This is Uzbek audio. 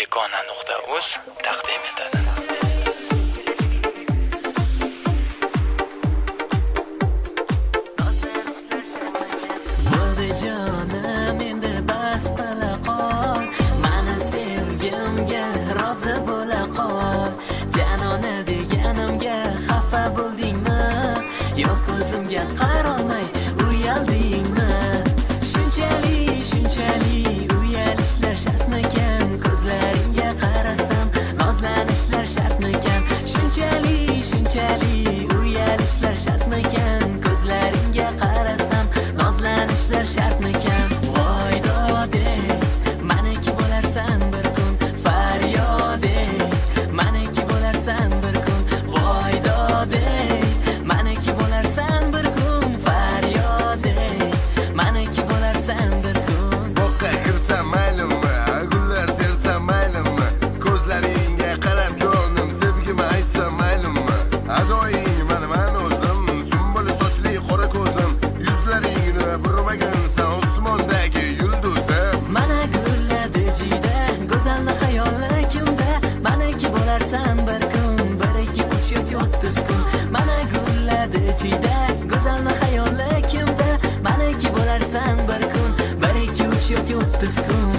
Begona.uz taqdim etadi. Bo'ldi jonim endi bas qila qol, mani sevgimga rozi bo'la qol. Janona deganimga xafa bo'ldingmi? Yo'q o'zimga qarolmay uyaldingmi? Shunchalik uyalishlar shartmikan? Ko'zlaringga qarasam nozlanishlar shartmikan? Shunchalik uyalishlar shartmikan? Ko'zlaringga qarasam nozlanishlar shartmikan? Voy dode, maniki bo'larsan bir kun, faryode, maniki bo'larsan bir kun. Voy dode, maniki bo'larsan bir kun, faryode, maniki bo'larsan bir kun. Boqqa kirsam maylummi, gullar tersam maylummi, ko'zlaringga qarab jonim sevgimi aytsam maylummi? Adoying man o'zim, sumbul sochli qora ko'zim, yuzlaringni burmagansan osmondagi yulduzim. Mana gulladi jida, go'zalni xayoli kimda? Maniki bo'larsan bir kun, 1 2 3 yoki 30 kun. Mana gulladi jida, go'zalni xayoli kimda? Maniki bo'larsan bir kun, 1 2 3 yoki 30 kun.